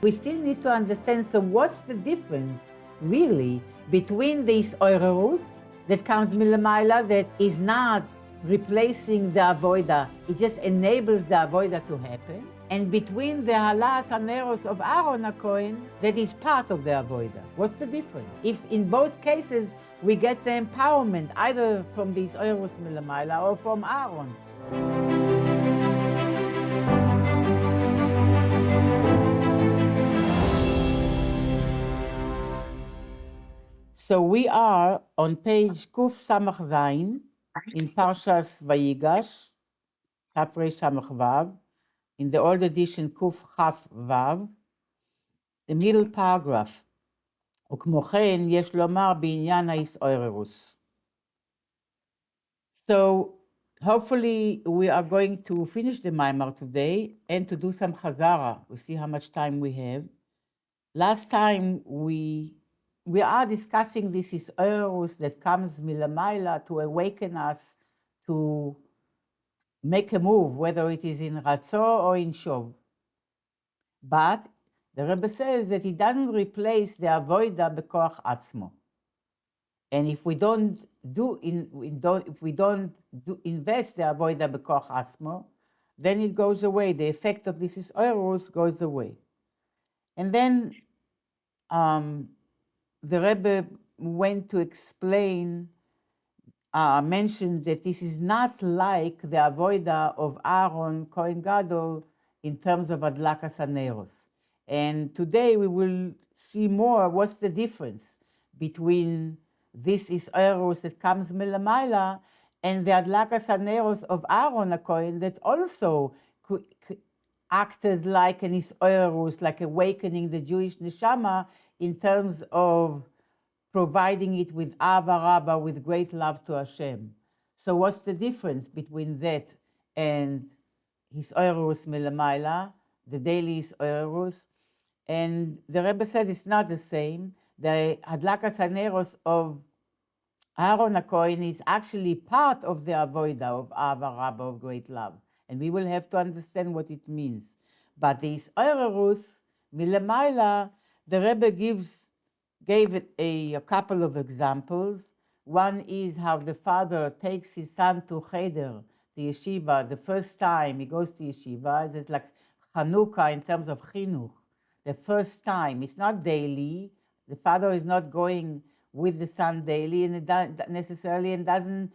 we still need to understand, so what's the difference, really, between this oirerus that comes milamayla, that is not replacing the avoida, it just enables the avoida to happen, and between the halas haneros of Aaron HaKohen that is part of the avoida. What's the difference? If in both cases we get the empowerment either from this oirus milamayla or from Aaron. So we are on page Kuf Samech Zayin in Parshas Vayigash, Tafrei Samech Vov, in the old edition Kuf Chaf Vav, the middle paragraph, וכמו כן יש לומר בעניין ההתעוררות. So hopefully we are going to finish the Maimar today and to do some Chazara. We see how much time we have. Last time we are discussing this Is'orus that comes milamayla to awaken us to make a move, whether it is in Ratzo or in Shov. But the Rebbe says that it doesn't replace the avoida bekoach atzmo. And if we don't invest the avoida bekoach atzmo, then it goes away. The effect of this Is'orus goes away. And then the Rebbe went to explain, mentioned that this is not like the avoida of Aaron Kohen Gadol in terms of adlakas haneros. And today we will see more what's the difference between this Is'orus that comes milamayla and the adlakas haneros of Aaron HaKohen that also acted like an Is'orus, like awakening the Jewish neshama in terms of providing it with ava rabba, with great love to Hashem. So what's the difference between that and Is'orus milamayla, the daily Is'orus? And the Rebbe says it's not the same. The adlakas haneros of Aaron HaKohen is actually part of the avoida of ava rabba, of great love. And we will have to understand what it means. But the Is'orus milamayla, the Rebbe gave a couple of examples. One is how the father takes his son to Cheder, the yeshiva, the first time he goes to yeshiva. It's like Chanukah in terms of chinuch. The first time, it's not daily. The father is not going with the son daily, and it doesn't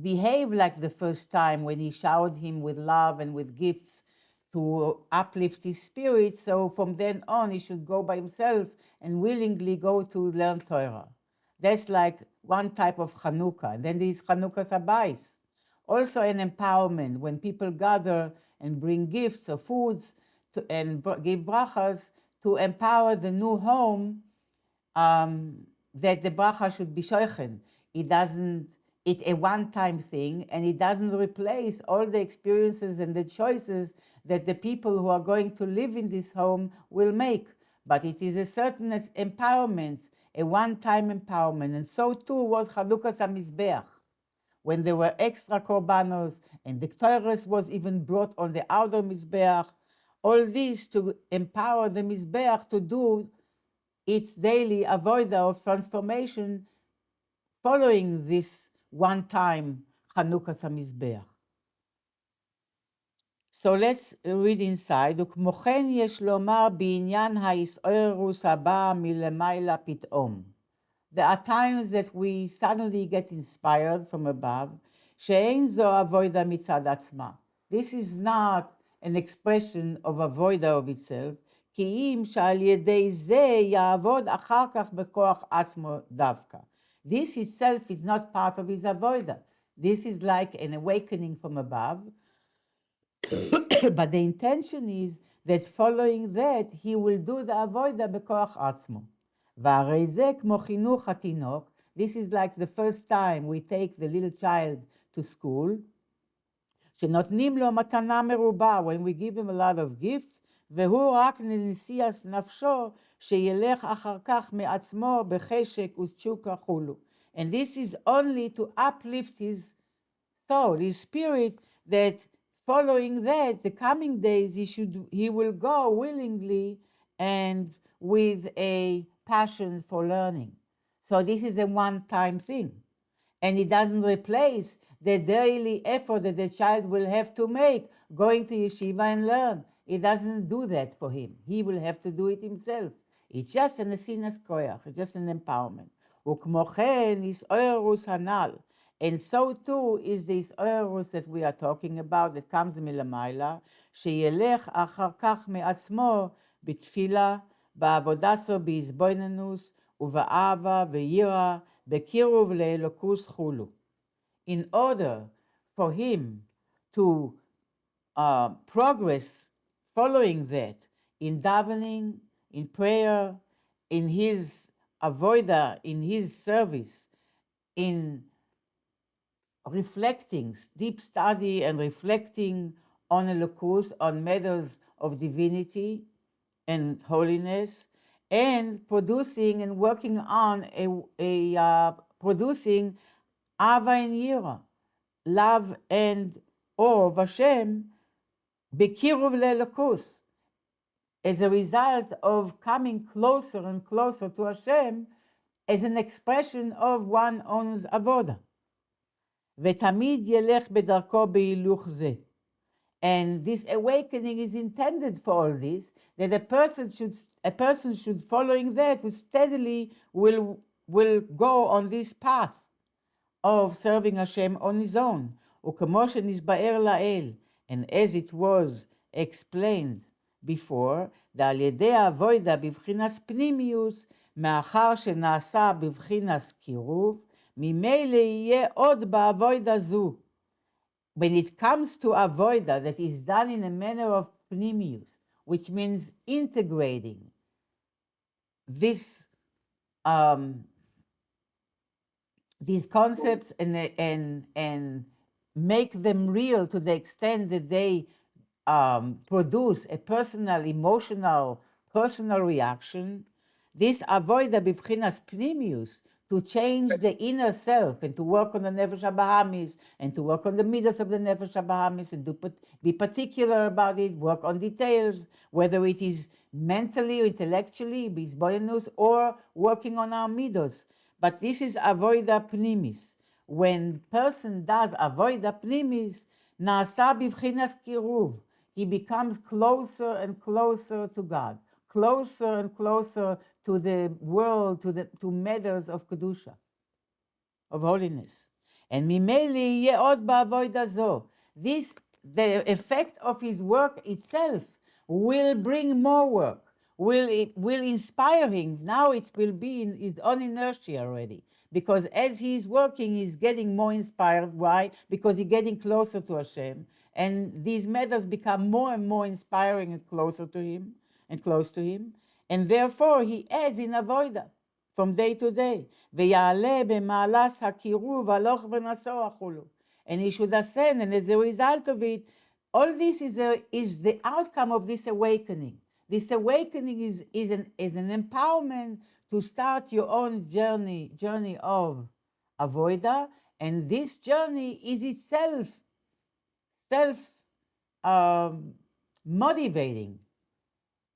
behave like the first time when he showered him with love and with gifts to uplift his spirit. So from then on, he should go by himself and willingly go to learn Torah. That's like one type of Chanukah. Then there is Chanukah Sabayis, also an empowerment when people gather and bring gifts or foods and give brachas to empower the new home, that the bracha should be shoichen. It's a one-time thing, and it doesn't replace all the experiences and the choices that the people who are going to live in this home will make. But it is a certain empowerment, a one-time empowerment. And so too was Chalukas HaMizbeach, when there were extra korbanos, and the Torah was even brought on the outer Mizbeach. All this to empower the Mizbeach to do its daily avoida of transformation following this one-time Chanukas HaMizbeach. So let's read inside. וכמו כן יש לומר בעניין ההתעוררות הבאה מלמעלה פתאום. There are times that we suddenly get inspired from above, שאין זו avoida מצד עצמה. This is not an expression of avoida of itself, כי אם שעל ידי זה יעבוד אחר כך בכוח עצמו דווקא. This itself is not part of his avoida. This is like an awakening from above. But the intention is that following that, he will do the avoida בכוח עצמו. והרי זה כמו חינוך התינוק. This is like the first time we take the little child to school. שנותנים לו מתנה מרובה, when we give him a lot of gifts, והוא רק לנשיאת נפשו, שילך אחר כך מעצמו בחשק ותשוקה חולו. And this is only to uplift his soul, his spirit, that following that, the coming days, he will go willingly and with a passion for learning. So this is a one-time thing. And it doesn't replace the daily effort that the child will have to make going to yeshiva and learn. It doesn't do that for him. He will have to do it himself. It's just an asinas koyach, it's just an empowerment. וכמו כן, איסאורus הנ"ל. And so too is the איסאורus that we are talking about, that comes מלמעלה, שילך אחר כך מעצמו בתפילה, בעבודתו בהזבוננוס, ובאהבה ויראה, בקירוב לאלוקוס חולו. In order for him to progress following that in davening, in prayer, in his avoida, in his service, in reflecting, deep study and reflecting on Elokus, on matters of divinity and holiness, and producing and working on producing Ava and Yira, love and awe of Hashem, Bekiruv le'Elokus, as a result of coming closer and closer to Hashem, as an expression of one's own avoda. ותמיד ילך בדרכו בהילוך זה. And this awakening is intended for all this, that a person should following that who steadily will go on this path of serving Hashem on his own. וכמו שנתבאר לאל, and as it was explained before, ועל ידי האבוידה בבחינס פנימיוס, מאחר שנעשה בבחינס קירוב, ממילא יהיה עוד באבוידה זו. When it comes to avoida that is done in a manner of pnimius, which means integrating these concepts and make them real to the extent that they produce a personal, emotional, personal reaction, this avoida b'vchinas pnimius, to change the inner self and to work on the nefesh habahamis and to work on the midas of the nefesh habahamis and to be particular about it, work on details, whether it is mentally or intellectually, bisboyanus, or working on our midos. But this is avoida pnimis. When person does avoida pnimis, naasa b'vchinas kiruv, he becomes closer and closer to God, closer and closer to the world, to matters of kedusha, of holiness. And mimeli yeh od ba'avoida zo. This, the effect of his work itself, will bring more work, will inspire him. Now it will be in his own inertia already. Because as he's working, he's getting more inspired. Why? Because he's getting closer to Hashem. And these matters become more and more inspiring and closer to him, and close to him. And therefore he adds in avoida from day to day. ויעלה במעלס הקירוב הלוך ונסוע חולו. And he should ascend, and as a result of it, all this is the outcome of this awakening. This awakening is an empowerment to start your own journey of avoida, and this journey is itself motivating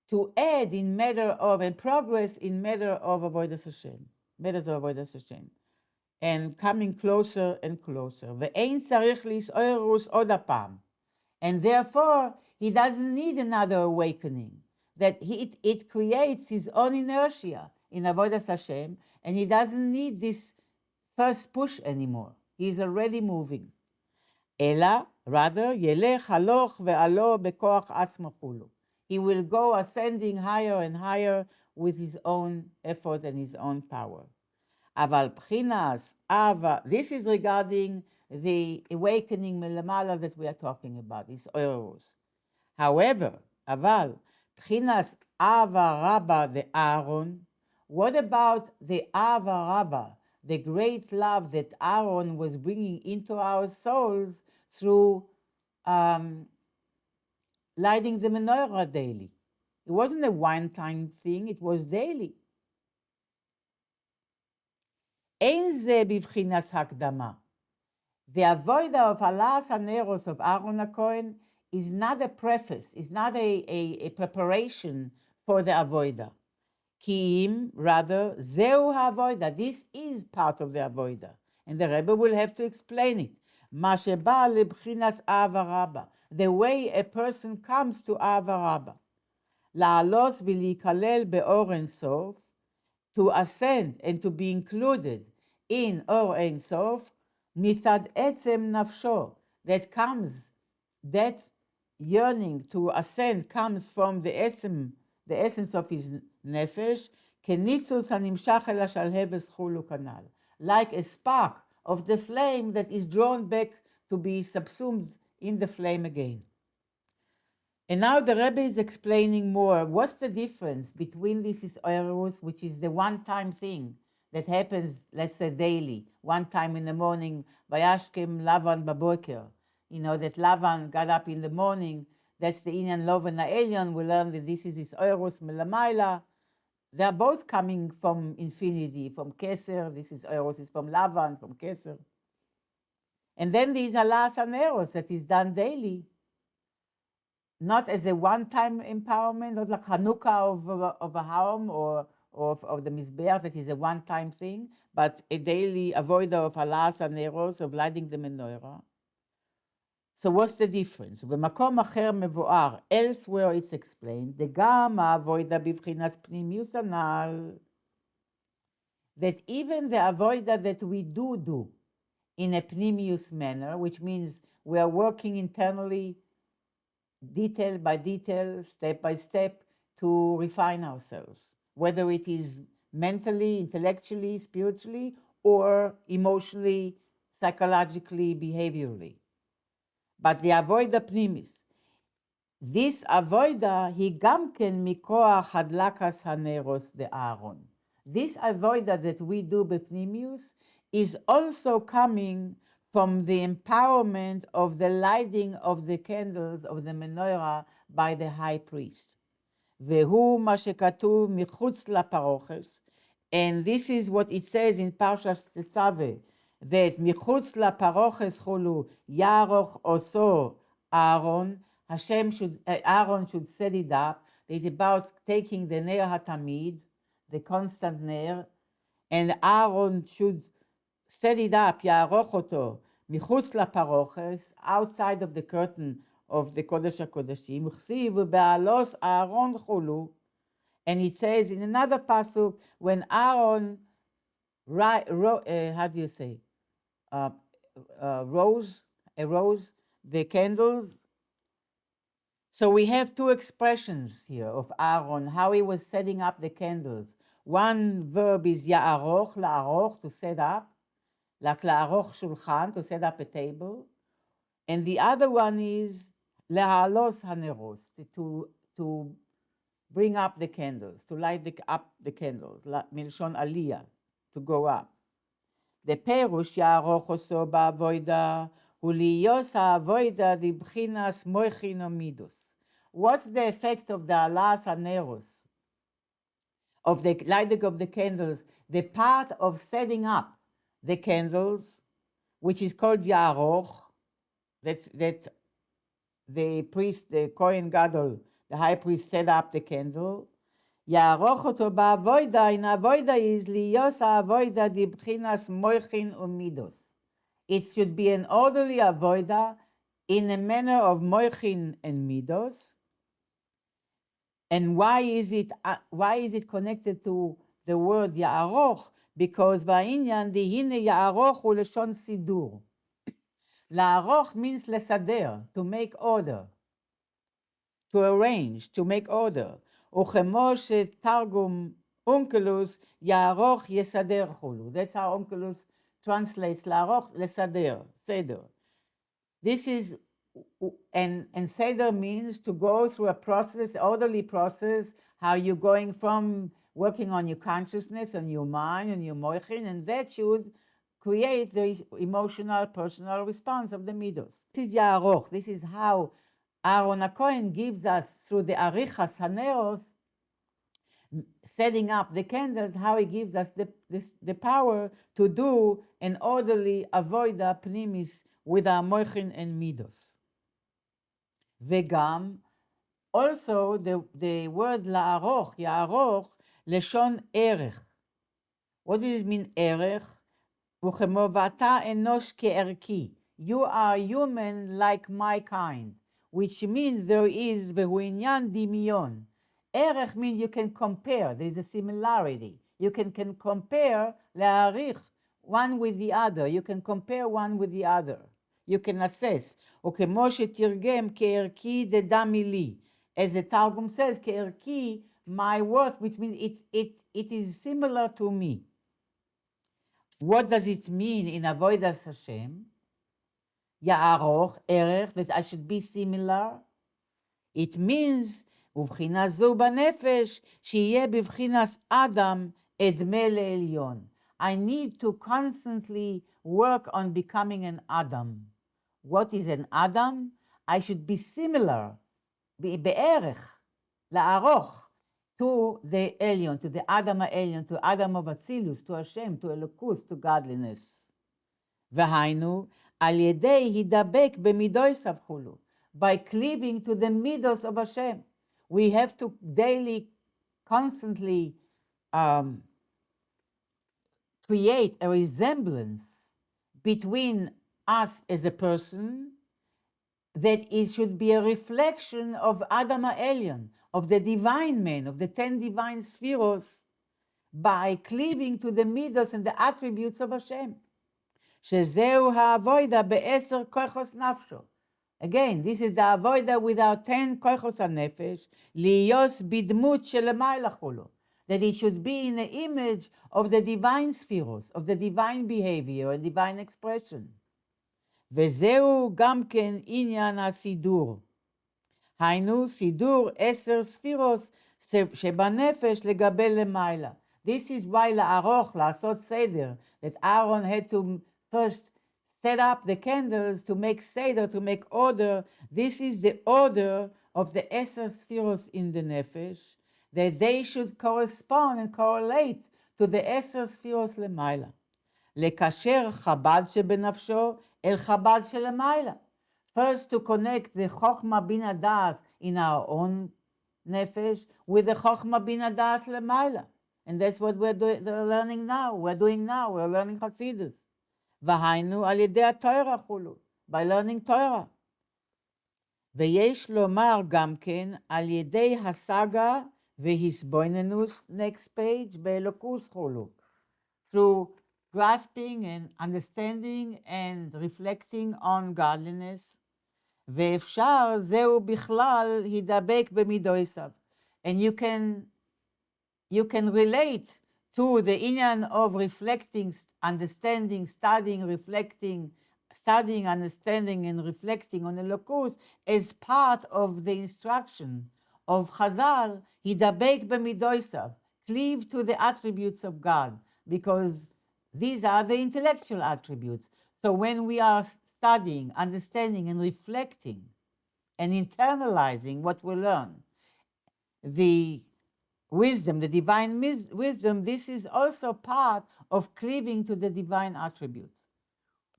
to add in matter of and progress in matter of avodas Hashem, matters of avodas Hashem, and coming closer and closer. Ve'ein tzarich lis'oirus od hapam, and therefore he doesn't need another awakening. That it creates his own inertia in avodas Hashem, and he doesn't need this first push anymore. He's already moving. Ela, rather, ילך הלוך ועלו בכוח עצמו כולו. He will go ascending higher and higher with his own effort and his own power. אבל בחינת אהבה, this is regarding the awakening מלמעלה that we are talking about, this oros. However, אבל בחינת אהבה רבה דאהרון, what about the אהבה רבה, the great love that Aaron was bringing into our souls through lighting the menorah daily? It wasn't a one-time thing, it was daily. אין זה בבחינת הקדמה. The avoida of Alas Haneros of Aaron HaKohen is not a preface, is not a preparation for the avoida. Kiim, rather, zeu ha'avoida. This is part of the avoida. And the Rebbe will have to explain it. Ma sheba lebchinas ava rabba. The way a person comes to ava rabba. La'alos v'likalel be'or ein sof. To ascend and to be included in or ein sof. Mitad etzem nafsho. That yearning to ascend comes from the essence of his nefesh, כניצוץ הנמשך אל השלהבת חולו כנ"ל, like a spark of the flame that is drawn back to be subsumed in the flame again. And now the Rebbe is explaining more. What's the difference between this Eros, which is the one-time thing that happens, let's say, daily, one time in the morning, Vayashkem Lavan Baboker, that Lavan got up in the morning. That's the Inyan Lovan Ha'elyon. We learn that this is Eros Melamaila. They are both coming from infinity, from Keser. This is Eros, is from Lavan, from Keser. And then there is Alas and Eros that is done daily, not as a one-time empowerment, not like Hanukkah of a home or of the Mizbeach, that is a one-time thing, but a daily avoida of Alas and Eros, of lighting the menorah. So what's the difference? במקום אחר מבואר, elsewhere it's explained, וגם האבוידה בבחינת פנימיוס הנ"ל, that even the avoida that we do in a pnimius manner, which means we are working internally, detail by detail, step by step, to refine ourselves, whether it is mentally, intellectually, spiritually, or emotionally, psychologically, behaviorally. But the avoida pnimis, this avoida, he gamken mikoach hadlakas haneros de Aaron. This avoida that we do bepnimius is also coming from the empowerment of the lighting of the candles of the menorah by the high priest. Vehu ma shekatuv michutz laparoches, and this is what it says in Parshas Tesave, that michutz laparoches chulu yaroch oso Aaron. Aaron should set it up. It's about taking the ner hatamid, the constant ner, and Aaron should set it up, yaroch oto, michutz laparoches, outside of the curtain of the Kodesh HaKodeshim, uchsiv be'alos Aaron chulu, and it says in another pasuk, when Aaron, arose the candles. So we have two expressions here of Aaron, how he was setting up the candles. One verb is ya'aroch, la'aroch, to set up, like la'aroch shulchan, to set up a table. And the other one is le'alos haneros, to bring up the candles, to light up the candles, milshon aliyah, to go up. The perush ya'aroch oso ba'avoida, uliyos ha'avoida dibchinas moichin omidus. What's the effect of the alas haneros, of the lighting of the candles? The part of setting up the candles, which is called ya'aroch, that the priest, the Kohen Gadol, the high priest, set up the candle. Ya'aroch oto ba'avoida, in avoida is liyos ha'avoida dibchinas moichin umidos. It should be an orderly avoida in a manner of moichin and midos. And why is it connected to the word ya'aroch? Because va'inyan dihine ya'aroch hu leshon sidur. La'aroch means lesader, to make order, to arrange, to make order. Uchemo shetargum Onkelos ya'aroch yesader chulu. That's how Onkelos translates la'aroch, lesader, seder. This is, and seder means to go through a process, orderly process, how you're going from working on your consciousness, on your mind, on your moichin, and that should create the emotional, personal response of the midos. This is Ya'aroch. This is how Aaron HaKohen gives us, through the Arichas Haneros, setting up the candles, how he gives us the power to do an orderly avoida pnimis with our moichin and midos. Vegam, Also, the word la'aroch, ya'aroch, leshon erech. What does it mean, erech? וכמו ואתה אנוש כערכי. You are human like my kind, which means there is, והוא עניין דמיון. ערך means you can compare, there is a similarity. You can compare, להעריך, one with the other. You can compare one with the other. You can assess. וכמו שתרגם כערכי דדמי לי. As the Targum says, כערכי, my worth, which means it is similar to me. What does it mean in avodas Hashem? Ya'aroch, erech, that I should be similar. It means, ובחינה זו בנפש, שיהיה בבחינת אדם אדמה לעליון. I need to constantly work on becoming an Adam. What is an Adam? I should be similar, בערך, לערוך, to the Elyon, to the Adam Elyon, to Adam of Atzilus, to Hashem, to Elokus, to godliness. והיינו, על ידי הידבק במידויסיו כולו, by cleaving to the midos of Hashem. We have to daily, constantly create a resemblance between us as a person, that it should be a reflection of Adam Elyon, of the divine man, of the 10 divine spheros, by cleaving to the midos and the attributes of Hashem. שזהו העבודה ב10 כוחos נפשו. Again, this is the avoida with our 10 כוחos הנפש, להיות בדמות שלמעלה כולו. That it should be in the image of the divine spheros, of the divine behavior and divine expression. וזהו גם כן עניין הסידור. היינו סידור 10 ספירוס שבנפש לגבי למעלה. This is why לערוך, לעשות סדר, that Aaron had to first set up the candles to make seder, to make order. This is the order of the 10 spheros in the nefesh, that they should correspond and correlate to the 10 spheros למעלה. לקשר חב"ד שבנפשו אל חב"ד שלמעלה. First, to connect the Chochma Bin Adas in our own nefesh with the Chochma Bin Adas lemaila. And that's what we're learning now. We're learning Hasidus. V'hainu al yedei Torah chulu, by learning Torah. ויש לומר גם כן על ידי השגה והסבוננוס, next page, באלוקוס חולו. Through grasping and understanding and reflecting on godliness. ואפשר זהו בכלל הידבק במידויסיו. And you can relate to the inyan of reflecting, understanding, studying, reflecting, studying, understanding, and reflecting on Elokus as part of the instruction of Chazal, הידבק במידויסיו, cleave to the attributes of God, because these are the intellectual attributes. So when we are studying, understanding, and reflecting, and internalizing what we learn, the wisdom, the divine wisdom, this is also part of cleaving to the divine attributes.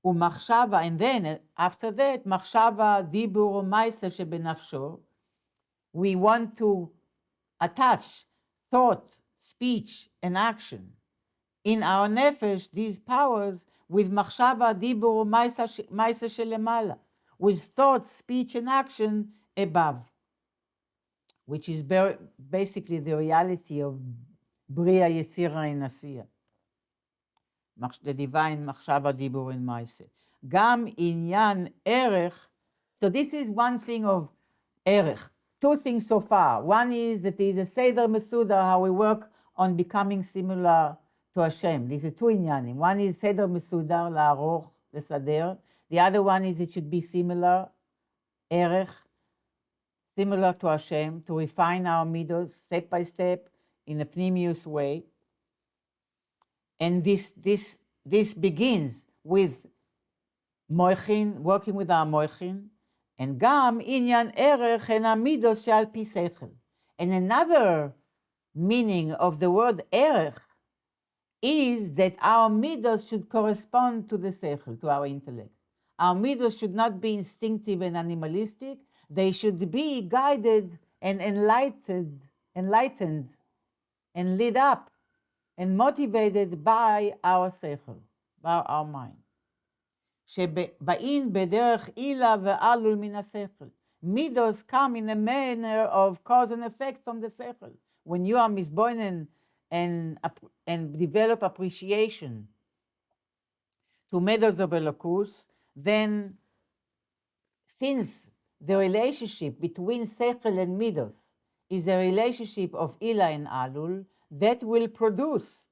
ומחשבה, and then after that, מחשבה, דיבור ומעשה שבנפשו, we want to attach thought, speech, and action in our nefesh, these powers, with machshava, dibur, maisa shelemala, with thought, speech, and action above, which is basically the reality of Bria, Yetzira, and Asiya. The divine machshava, dibur, and maisa. Gam inyan erech. So this is one thing of erech. Two things so far. One is that there is a seder mesuda, how we work on becoming similar to Hashem. These are two inyanim. One is seder mesudar, la'aroch, lesader. The other one is it should be similar, erech, similar to Hashem, to refine our midos step by step in a pnimius way. And this begins with moichin, working with our moichin, and gam inyan erech and amidos she'al pi seichel. And another meaning of the word erech is that our midos should correspond to the seichel, to our intellect. Our midos should not be instinctive and animalistic. They should be guided and enlightened and lit up and motivated by our seichel, by our mind. שבאים בדרך עילה ועלול מן השכל. Midos come in a manner of cause and effect from the seichel. When you are misboinen and develop appreciation to midos of Elokus, then since the relationship between seichel and midos is a relationship of ila and alul, that will produce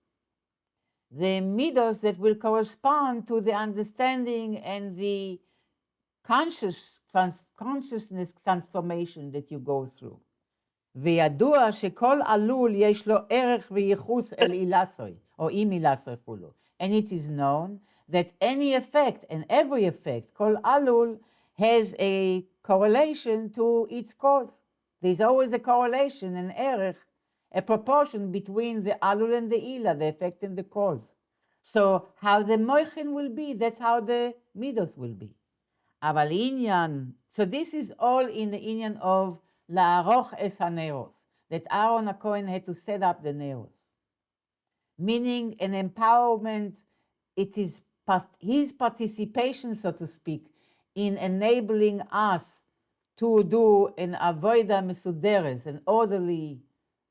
the midos that will correspond to the understanding and the consciousness transformation that you go through. וידוע שכל עלול יש לו ערך וייחוס אל אילסוי, או עם אילסוי כולו. And it is known that any effect and every effect, כל עלול, has a correlation to its cause. There's always a correlation, an ערך, a proportion between the alul and the ila, the effect and the cause. So how the moichin will be, that's how the midos will be. אבל עניין, so this is all in the inyan of לערוך es haneros, that Aaron HaKohen had to set up the neros. Meaning an empowerment, it is his participation, so to speak, in enabling us to do an avoida mesuderes, an orderly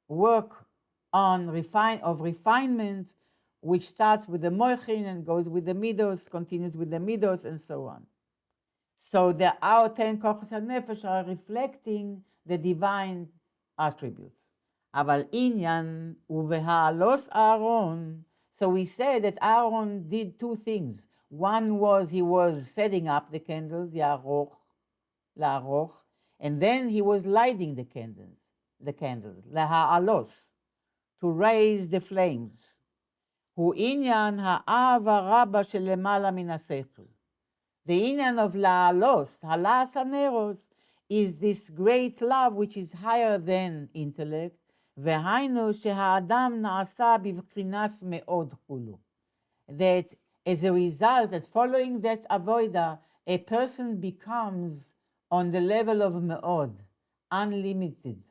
work on refinement, which starts with the moichin and goes with the midos, continues with the midos, and so on. So our 10 kochos hanefesh are reflecting the divine attributes. אבל עניין ובהעלוס Aaron. So we say that Aaron did two things. One was he was setting up the candles, לערוך, and then he was lighting the candles, להעלוס, to raise the flames. הוא עניין האב הרבה שלמעלה מן השכל. The inyan of la'alos, halas haneros, is this great love which is higher than intellect. והיינו שהאדם נעשה בבחינת מאוד כולו. That as a result, that following that avoida, a person becomes on the level of me'od, unlimited.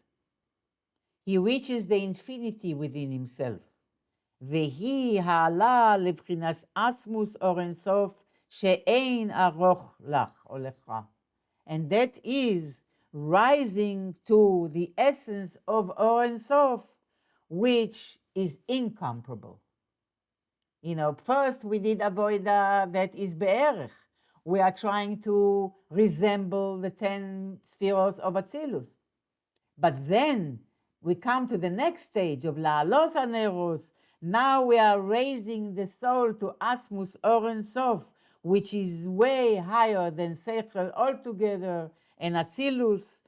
He reaches the infinity within himself. והיא העלה לבחינת עצמוס אור אינסוף, she'ein aroch lach or lecha. And that is rising to the essence of Or Ein Sof, which is incomparable. First we did avoida that is be'erech. We are trying to resemble the 10 spheros of Atzilus. But then we come to the next stage of la'alos haneros. Now we are raising the soul to Asmus Or Ein Sof, which is way higher than Seichel altogether, and Atzilus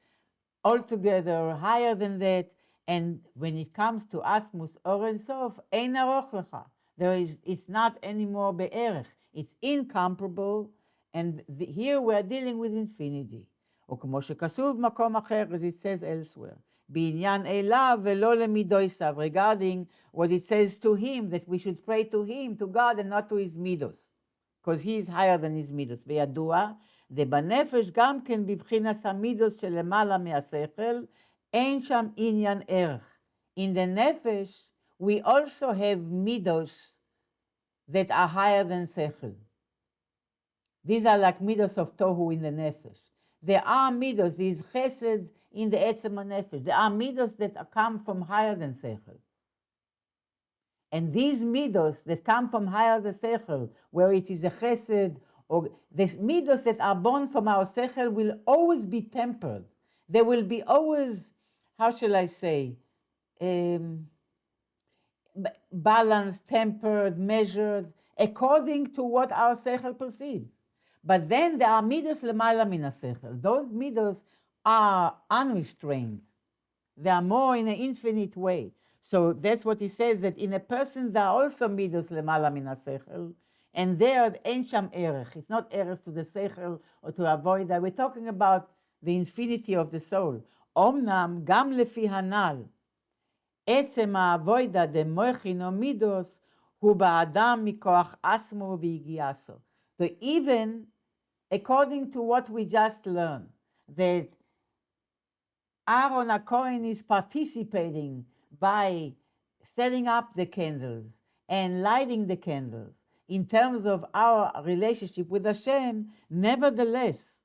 altogether higher than that. And when it comes to Asmus Or Ein Sof, Ein Aroch Lecha. It's not anymore be'erech. It's incomparable, and here we are dealing with infinity. וכמו שכתוב במקום אחר, as it says elsewhere, בעניין אליו ולא למידויסיו, regarding what it says to him, that we should pray to him, to God, and not to his midos. Because he is higher than his midos. וידוע, דבנפש גם כן בבחינס המידוס שלמעלה מהשכל, אין שם עניין ערך. In the nefesh, we also have midos that are higher than sechel. These are like midos of tohu in the nefesh. There are midos, these chesed in the etzem nefesh. There are midos that come from higher than sechel. And these midos that come from higher than sechel, where it is a chesed, or these midos that are born from our sechel will always be tempered. They will be always, how shall I say, balanced, tempered, measured, according to what our sechel perceives. But then there are midos lemayla min sechel. Those midos are unrestrained. They are more in an infinite way. So that's what he says, that in a person there are also midos lemayla min sechel, and there ein sham erech. It's not erech to the sechel or to avoid that. We're talking about the infinity of the soul. Omnam gam lefi hanal. עצם האבוידה דמויכין או מידוס הוא באדם מכוח עצמו והגיעסו. But even according to what we just learned, that Aaron HaKohen is participating by setting up the candles and lighting the candles in terms of our relationship with Hashem. Nevertheless,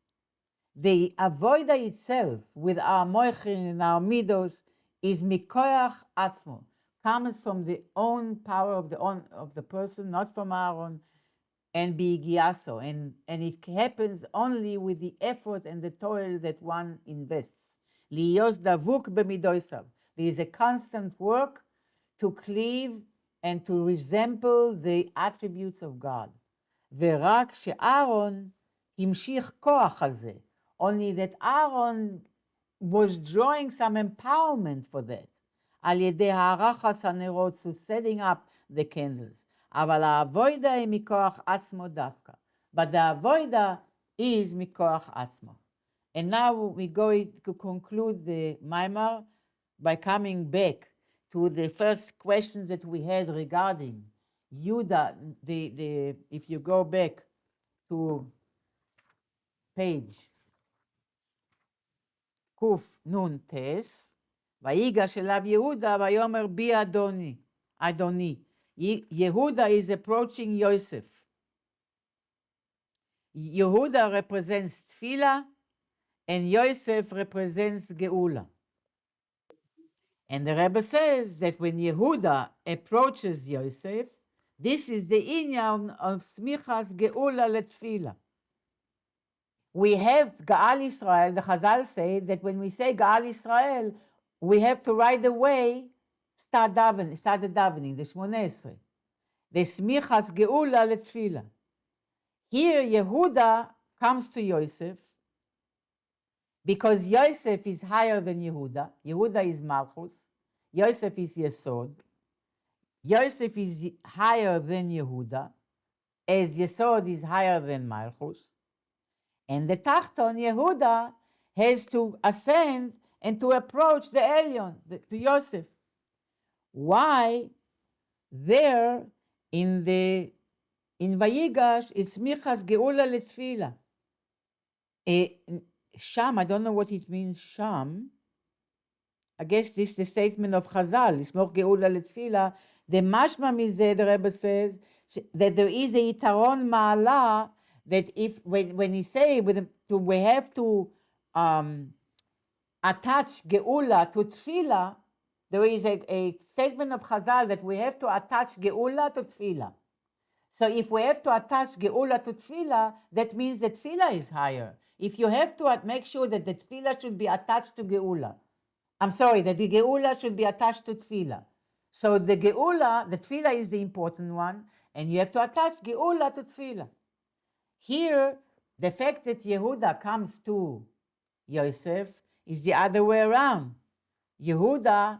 the avoida itself with our moichin and our midos is mikoyach atzmo, comes from the own power of the person, not from Aaron, and bigiaso, and it happens only with the effort and the toil that one invests. Liyos davuk b'midosav. There is a constant work to cleave and to resemble the attributes of God. ורק שאהרון המשיך כוח על זה. Only that Aaron was drawing some empowerment for that. על ידי הערכת הנרות, to setting up the candles. אבל האבוידה היא מכוח עצמו דווקא. But the avoida is מכוח עצמו. And now we go to conclude the Maimar by coming back to the first questions that we had regarding Yuda. If you go back to page Kuf Nun Tes, Vayigash אליו יהודה ויאמר בי אדוני. Yehuda is approaching Yosef. Yehuda represents Tefillah, and Yosef represents Geula. And the Rebbe says that when Yehuda approaches Yosef, this is the inyan of Smichas Geula Letfila. We have Gaal Israel. The Chazal say that when we say Gaal Israel, we have to right away start the davening, the Shmoneh Esrei. The Smichas Geula Letfila. Here Yehuda comes to Yosef because Yosef is higher than Yehuda. Yehuda is Malchus. Yosef is Yesod. Yosef is higher than Yehuda, as Yesod is higher than Malchus. And the Tachton, Yehuda, has to ascend and to approach the Elyon, to Yosef. Why? There in Vayigash, it's Michas Geula Letfila. Sham, I don't know what it means, Sham. I guess this is the statement of Chazal, Ismoch Geula Letfila. The mashma mizeh, the Rebbe says, that there is a Yitaron Ma'ala, that if, when he say, we have to attach Geula to Tfila, there is a statement of Chazal that we have to attach Geula to Tfila. So if we have to attach Geula to Tfila, that means that Tfila is higher. If you have to make sure that the Tfila should be attached to Geula, that the Geula should be attached to Tfila. So the Geula, the Tfila is the important one, and you have to attach Geula to Tfila. Here, the fact that Yehuda comes to Yosef is the other way around. Yehuda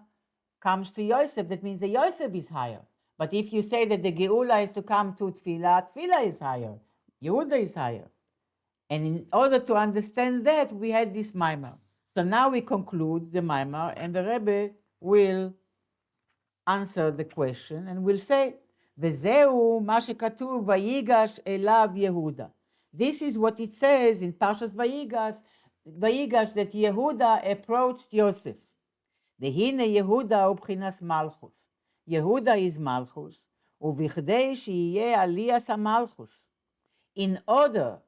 comes to Yosef, that means that Yosef is higher. But if you say that the Geula is to come to Tfila, Tfila is higher, Yehuda is higher. And in order to understand that, we had this Maimar. So now we conclude the Maimar, and the Rebbe will answer the question, and will say, Vezeu ma shekatuv Vayigash elav Yehuda. This is what it says in Parshas Vayigash, that Yehuda approached Yosef. Dehine Yehuda ubchinas Malchus. Yehuda is Malchus, uvichdei sheyeh aliyas HaMalchus. In order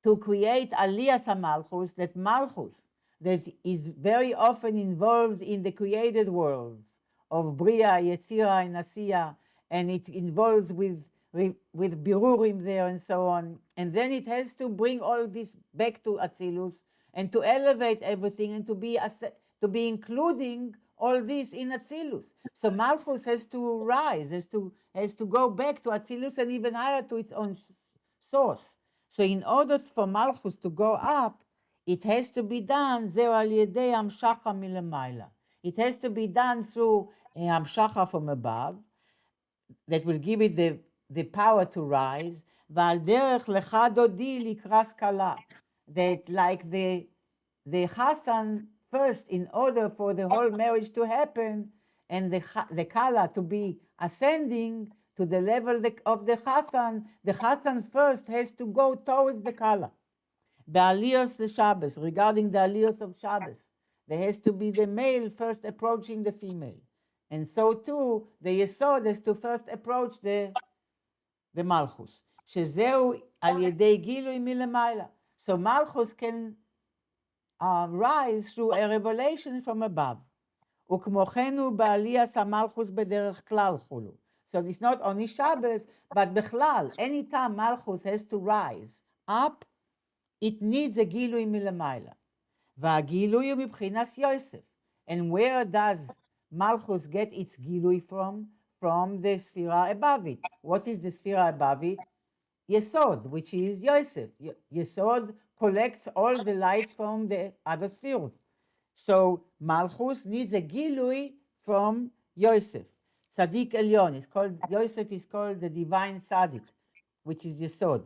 to create aliyas HaMalchus, that Malchus, that is very often involved in the created worlds of Bria, Yetzira, and Asiya, and it involves with Birurim there and so on. And then it has to bring all this back to Atzilus and to elevate everything and to be including all this in Atzilus. So Malchus has to rise, has to go back to Atzilus and even higher to its own source. So in order for Malchus to go up, it has to be done Zeh al yedei hamshacha milamayla. It has to be done through a hamshacha from above that will give it the power to rise. V'al derech lecha dodi likras kala. That like the Chassan first, in order for the whole marriage to happen and the Kala to be ascending to the level of the Chassan first has to go towards the Kala. The Aliyos the Shabbos, regarding the Aliyos of Shabbos, there has to be the male first approaching the female. And so too, the Yesod has to first approach the Malchus. שזהו על ידי גילוי מלמעלה. So Malchus can rise through a revelation from above. וכמו כן הוא בעליית המלכוס בדרך כלל חולו. So it's not only Shabbos, but בכלל, anytime Malchus has to rise up, it needs a גילוי מלמעלה. והגילוי הוא מבחינת יוסף. And where does Malchus get its גילוי from? From the sphera above it. What is the sphera above it? Yesod, which is Yosef. Yesod collects all the lights from the other spheres. So Malchus needs a gilui from Yosef. Tzaddik Elyon is called, Yosef is called the divine tzaddik, which is Yesod.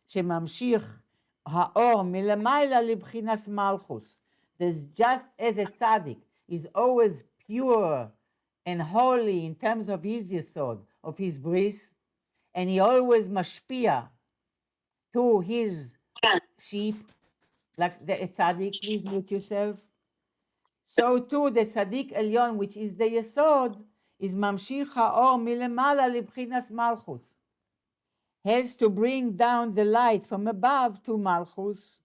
שממשיך האור מלמעלה לבחינת Malchus. There's just as a tzaddik is always pure and holy in terms of his Yesod, of his bris, and he always mashpia to his sheep, like the tzaddik, please mute yourself. So too the tzaddik elyon, which is the Yesod, is mamshich haor milemala libchinas Malchus, has to bring down the light from above to Malchus.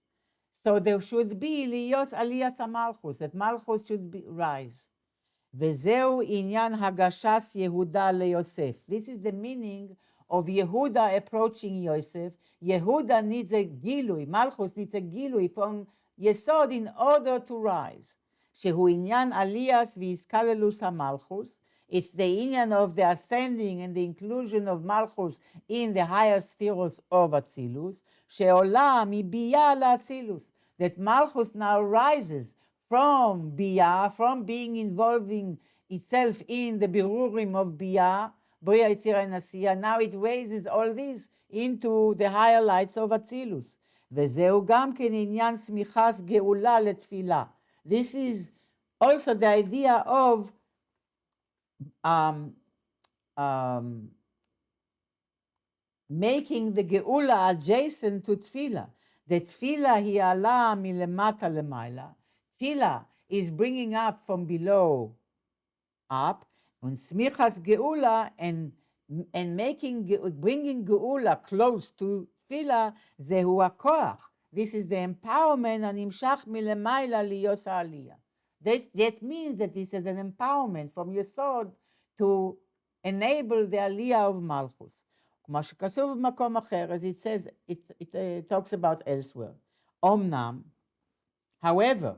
So there should be liyos aliyas Malchus, that Malchus should rise. וזהו עניין הגשש יהודה ליוסף. This is the meaning of Yehuda approaching Yosef. Yehuda needs a gilui, Malchus needs a gilui from Yesod in order to rise. שהוא עניין עליאס והסקללוס המלכוס. It's the inyan of the ascending and the inclusion of Malchus in the higher spheres of Atzilus. שעולה מביאה לאצילus. That Malchus now rises from Biyah, from being involving itself in the Birurim of Biyah, Bria, Yitzira, and Asiya. Now it raises all this into the higher lights of Atzilus. וזהו גם כן עניין סמיכת גאולה לתפילה. This is also the idea of making the Geula adjacent to Tefillah. The Tefillah היא עלה מלמטה למעלה. Tefillah is bringing up from below up, and smichas geula and bringing geula close to Tefillah, zehu hakoach. This is the empowerment הנמשך מלמעלה ליוס העלייה. That means that this is an empowerment from Yesod to enable the aliyah of Malchus. כמו שכתוב במקום אחר, as it says, it talks about elsewhere. Omnam, however,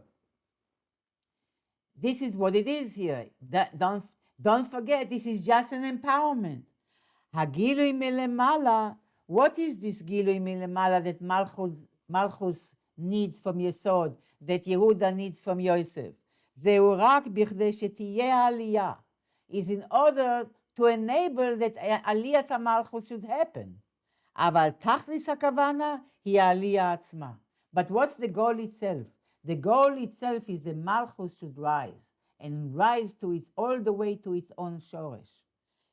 this is what it is here. Don't forget, this is just an empowerment. Hagilui milemala. What is this gilui milemala that Malchus needs from Yesod, that Yehuda needs from Yosef? Zeu rak bichdei shetiyeh aliyah. Is in order to enable that aliyah Malchus should happen. Aval tachlis hakavana hi aliyah atzma. But what's the goal itself? The goal itself is the Malchus should rise, and rise to its all the way to its own shoresh.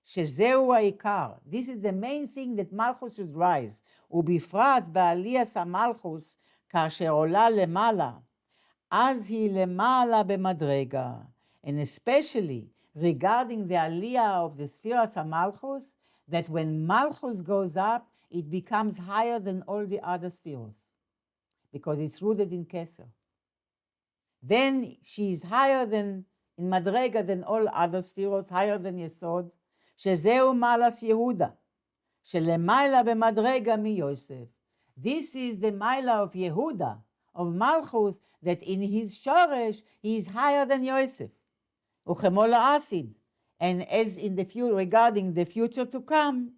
Shezeu ha'ikar. This is the main thing, that Malchus should rise. ובפרט בעליית המלכוס, כאשר עולה למעלה, אז היא למעלה במדרגה. And especially regarding the aliyah of the sphere of Malchus, that when Malchus goes up, it becomes higher than all the other spheres, because it's rooted in Keser. Then she is higher than, in Madrega, than all other spheres, higher than Yesod. שזהו מעלס יהודה, שלמעלה במדרגה מיוסף. This is the Maila of Yehuda, of Malchus, that in his Shoresh, he is higher than Yosef. וכמו לעתיד. And as in the future, regarding the future to come,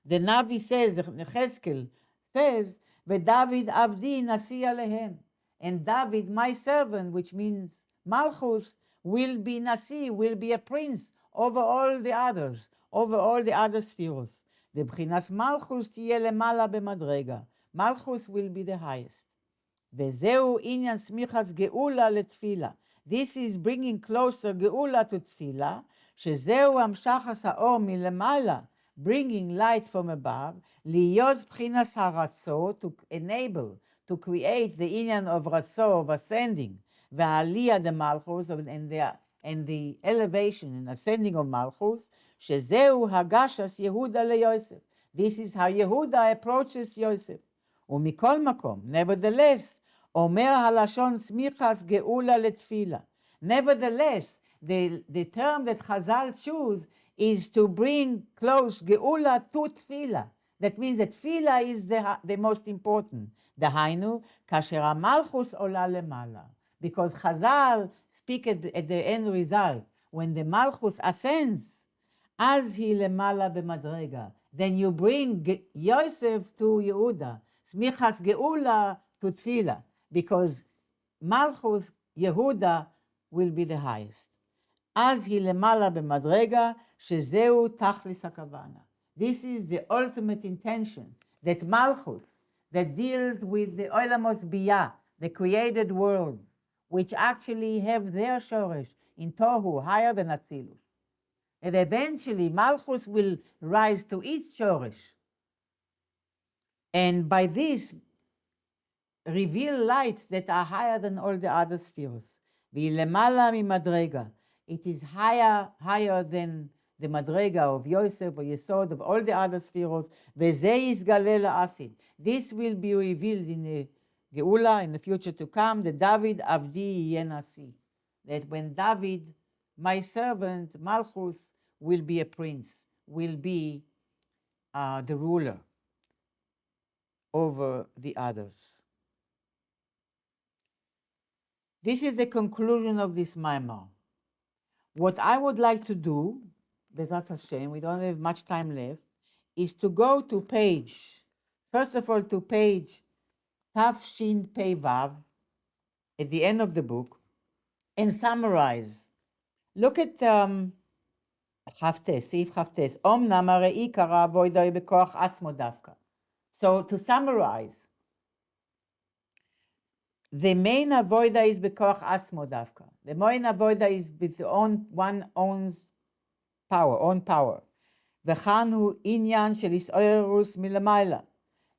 the Navi says, the Cheskel says, ודוד עבדי נשיא עליהם. And David, my servant, which means Malchus, will be Nasi, will be a prince over all the others, over all the other spheres. The Bchinas Malchus תהיה למעלה במדרגה. Malchus will be the highest. וזהו עניין סמיכת גאולה לתפילה. This is bringing closer גאולה to תפילה, שזהו המשכת האור מלמעלה, bringing light from above, להיות בחינס הרצו, to enable, to create the inyan of Ratzo, of ascending, והעלייה the Malchus, and the elevation and ascending of Malchus, שזהו הגשש יהודה ליוסף. This is how Yehuda approaches Yosef. ומכל מקום, nevertheless, אומר הלשון סמיכס גאולה לתפילה. Nevertheless, the term that Chazal choose is to bring close Geula to Tefillah. That means that Tefillah is the most important. Dahainu, kasher malchus ola lemala. Because Chazal speak at the end result. When the malchus ascends, az hi lemala b'madrega. Then you bring Yosef to Yehuda. Smichas Geula to Tefillah. Because malchus Yehuda will be the highest. אז היא למעלה במדרגה, שזהו תכלס הכוונה. This is the ultimate intention, that Malchus, that deals with the Olamos Biyah, the created world, which actually have their shoresh in Tohu, higher than Atzilus. And eventually Malchus will rise to its shoresh. And by this, reveal lights that are higher than all the other spheres. והיא למעלה ממדרגה. It is higher than the madrega of Yosef or Yesod of all the other spheres. וזה יתגלה לעתיד. This will be revealed in the Geula, in the future to come, that David Avdi יהיה נשיא. That when David, my servant, Malchus, will be a prince, will be the ruler over the others. This is the conclusion of this Maimar. What I would like to do, Bezrat Hashem, we don't have much time left, is to go to page, first of all to page Tafshin Pei Vav, at the end of the book, and summarize. Look at Chavtes, Seif Chavtes, Omnam הראי קרא avoidai בכוח עצמו דווקא. So to summarize, the main avoida is בכוח עצמו דווקא. The main avoida is with one own power. וכאן הוא עניין של איסאורוס מלמעלה.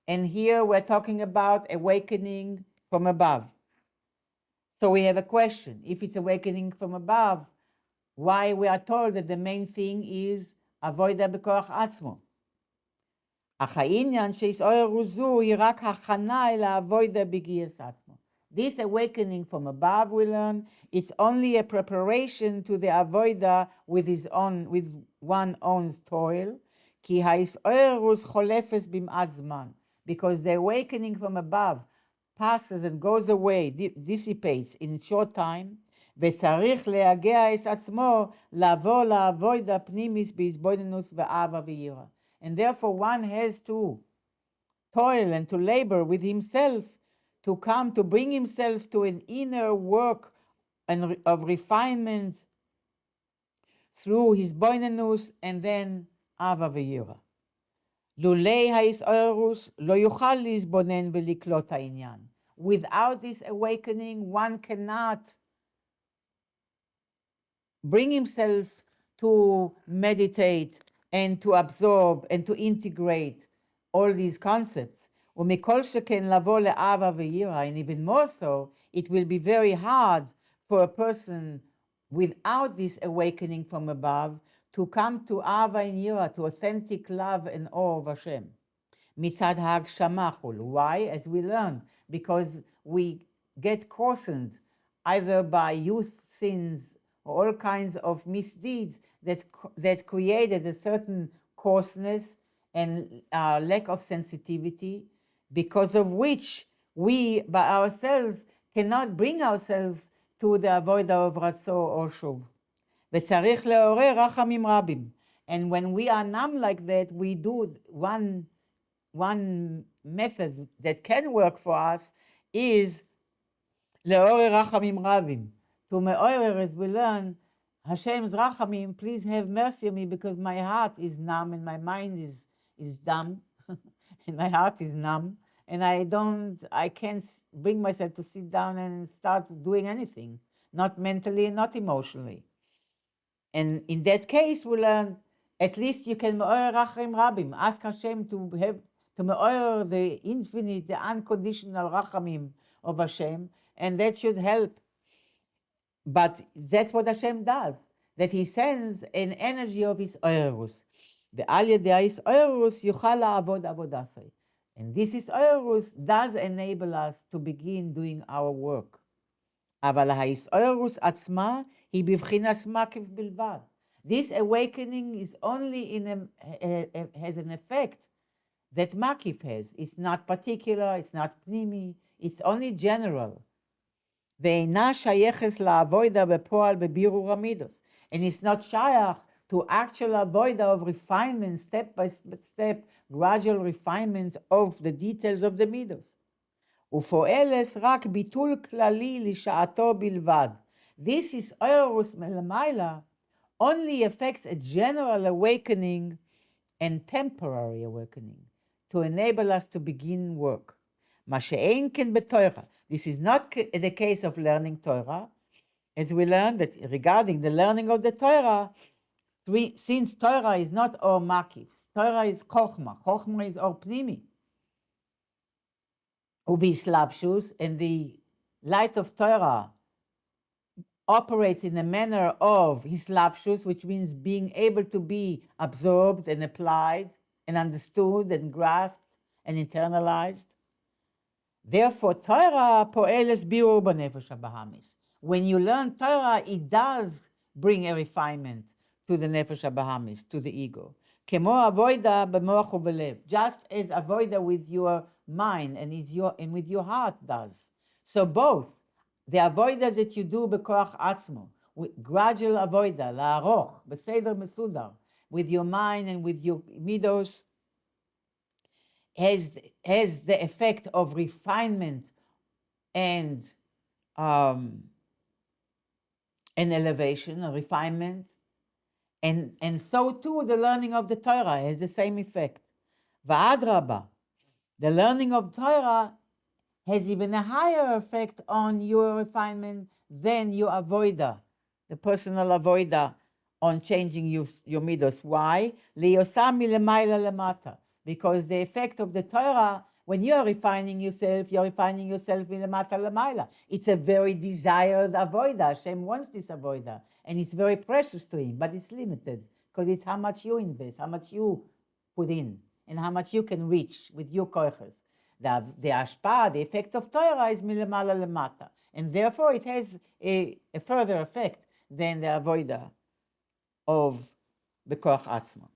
And here we're talking about awakening from above. So we have a question. If it's awakening from above, why we are told that the main thing is avoida בכוח עצמו? אך העניין שאיסאורוס זו היא רק הכנה אל האבוידה בגייס עצמו. This awakening from above, we learn, it's only a preparation to the avoida with one own toil. כי האיסאורוס חולפת במעט זמן. Because the awakening from above passes and goes away, dissipates in short time, וצריך להגע את עצמו לבוא לאבוידה פנימיס בהתבוננות ואהבה ויראה. And therefore one has to toil and to labor with himself to come, to bring himself to an inner work of refinement through his boinenus and then ava ve'yira. לולי האיסאורוס לא יוכל להתבונן ולקלוט העניין. Without this awakening, one cannot bring himself to meditate and to absorb and to integrate all these concepts. ומכל שכן לבוא לאהבה ויראה, and even more so, it will be very hard for a person without this awakening from above to come to Ava and Yira, to authentic love and awe of Hashem. מצד ההגשמה חולו. Why? As we learn, because we get coarsened either by youth sins or all kinds of misdeeds that created a certain coarseness and lack of sensitivity, because of which we by ourselves cannot bring ourselves to the avoida of Ratzo or Shuv. וצריך לעורר רחמים רבים. And when we are numb like that, we do one method that can work for us is לעורר רחמים רבים. To me'orer, as we learn, Hashem's rachamim, please have mercy on me because my heart is numb and my mind is dumb and my heart is numb and I can't bring myself to sit down and start doing anything, not mentally and not emotionally. And in that case, we learn at least you can me'orer rachim rabim. Ask Hashem to me'orer the infinite, the unconditional rachamim of Hashem, and that should help But that's what Hashem does, that He sends an energy of His Oirus. The Aliyah is Oirus, Yuchala Avod Avodasai. And this is Oirus does enable us to begin doing our work. אבל ההסעורus עצמה היא בבחינת מקיף בלבד. This awakening is only has an effect that makif has. It's not particular, it's not pnimi, it's only general. ואינה שייכת לעבודה בפועל בבירור המידות. And it's not שייך to actual avoida of refinement, step by step, gradual refinement of the details of the midos. ופועלת רק ביטול כללי לשעתו בלבד. This is Oirus מלמעלה only affects a general awakening and temporary awakening to enable us to begin work. מה שאין כן בתורה. This is not the case of learning Torah, as we learned that regarding the learning of the Torah, since Torah is not or makif, Torah is chokhmah, chokhmah is or pnimi. Uvislapshus, and the light of Torah operates in a manner of hislapshus, which means being able to be absorbed and applied and understood and grasped and internalized. Therefore, Torah po'eles biur b'nefesh habahamis. When you learn Torah, it does bring a refinement to the nefesh habahamis, to the ego. Kemo avoida b'moach u'belev, just as avoida with your mind and with your heart does. So both the avoida that you do b'koach atzmo, with gradual avoida, la'aroch, b'seder mesudar, with your mind and with your midos, has the effect of refinement and elevation, a refinement, and so too the learning of the Torah has the same effect. Va'adraba, the learning of Torah has even a higher effect on your refinement than your avoida, the personal avoida, on changing your midos. Why? Liyosam milemayla lemata. Because the effect of the Torah, when you're refining yourself milemata lemayla. It's a very desired avoida. Hashem wants this avoida, and it's very precious to Him, but it's limited because it's how much you invest, how much you put in, and how much you can reach with your koiches. The ashpa, the effect of Torah is milemala lemata, and therefore it has a further effect than the avoida of the koach atzma.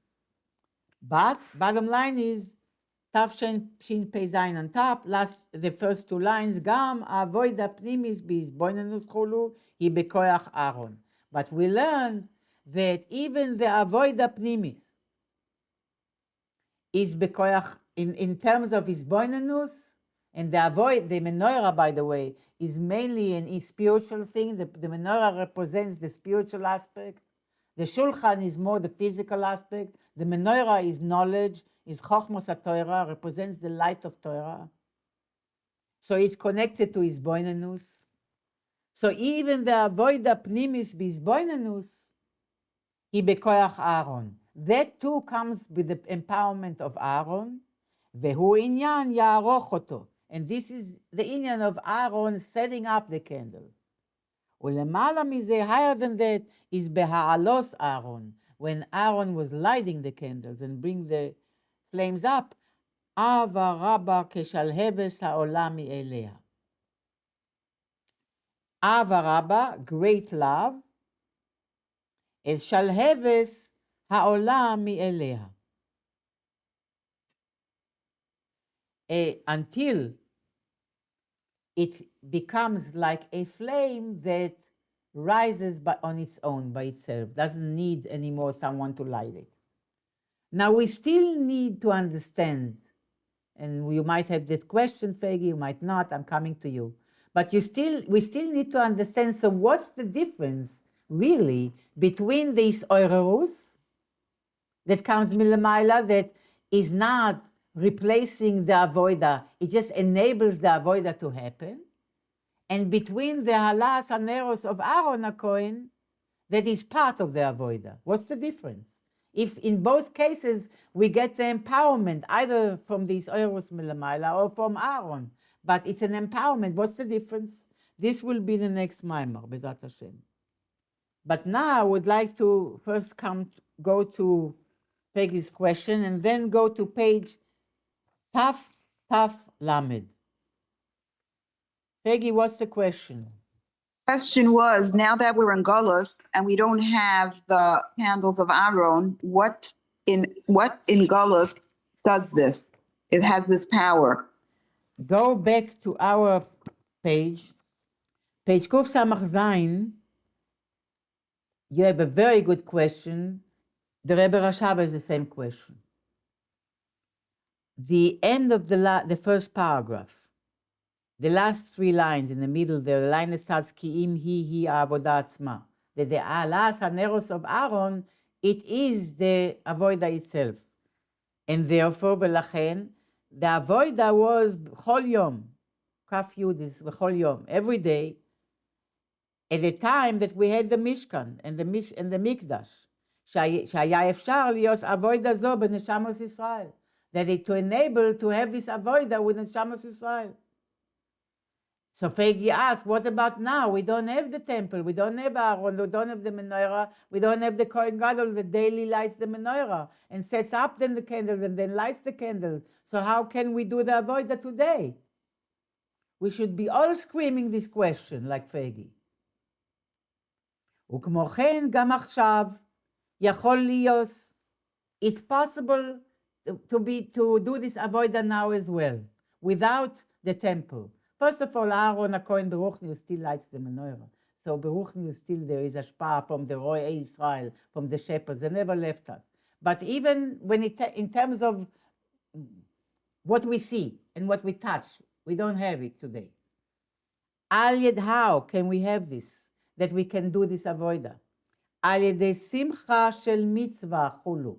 But bottom line is Tav Shin Pei Zayin on top. The first two lines. Gam avoida pnimis b'izboinenus chulu hi bekoach Aaron. But we learned that even the avoida pnimis is bekoach in terms of izboinenus, and the menorah, by the way, is mainly a spiritual thing. The menorah represents the spiritual aspect. The shulchan is more the physical aspect. The menorah is knowledge, is chokhmos HaTorah, represents the light of Torah. So it's connected to izboinenus. So even the avoida pnimis b'izboinenus, hi bekoach Aaron. That too comes with the empowerment of Aaron. Vehu inyan ya'aroch oto. And this is the inyan of Aaron setting up the candle. Ulemala mize, higher than that, is beha'alos Aaron. When Aaron was lighting the candles and bring the flames up, ava rabba keshalheves ha'olam mi'eleha. Ava rabba, great love, is shalheves ha'olam mi'eleha. Until it becomes like a flame that rises on its own, by itself, doesn't need anymore someone to light it. Now we still need to understand, and you might have that question, Fegi, you might not, I'm coming to you. But we still need to understand, so what's the difference, really, between this oirerus that comes milamayla, that is not replacing the avoida, it just enables the avoida to happen, and between the halas haneros of Aaron HaKohen, that is part of the avoida. What's the difference? If in both cases we get the empowerment, either from this oirus milamayla or from Aaron, but it's an empowerment, what's the difference This will be the next Maimar, Bezat Hashem. But now I would like to first go to Peggy's question and then go to page Taf Lamed. Peggy, what's the question? Question was, now that we're in Golus and we don't have the candles of Aaron, what in Golus does this? It has this power. Go back to our page Kuf Samach Zayin. You have a very good question. The Rebbe Rashab has the same question. The end of the first paragraph, the last 3 lines in the middle there, the line that starts Ki'im hi avoda atzma. That the alas haneros of Aaron, it is the avoda itself. And therefore, v'lachen, the avoda was chol yom. Kaf yud is chol yom, every day, at the time that we had the Mishkan and the Mikdash. Shaya efshar lios avoda zo b'neshamos Yisrael. That it to enable to have this avoda with neshamos Yisrael. So Fegi asked, what about now? We don't have the temple, we don't have Aaron, we don't have the menorah, we don't have the Kohen Gadol that daily lights the menorah and sets up then the candles and then lights the candles. So how can we do the avodah today? We should be all screaming this question like Fegi. וכמו כן, גם עכשיו, יכול להיות, it's possible to do this avodah now as well, without the temple. First of all, Aaron HaKohen Beruchniel still lights the menorah. So Beruchniel still there is ashpah from the Roy Israel, from the shepherds. They never left us. But even when in terms of what we see and what we touch, we don't have it today. Al yed, how can we have this? That we can do this avodah? Al yedei simcha shel mitzvah chulu.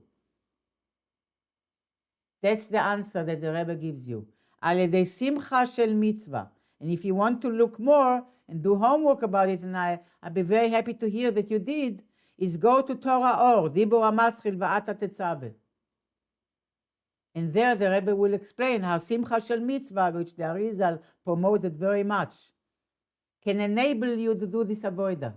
That's the answer that the Rebbe gives you. Al yedei simcha shel mitzvah. And if you want to look more and do homework about it, and I'd be very happy to hear that you did, is go to Torah Or, Dibur HaMaschil Va'ata Tetzaveh. And there the Rebbe will explain how simcha shel mitzvah, which the Arizal promoted very much, can enable you to do this avodah.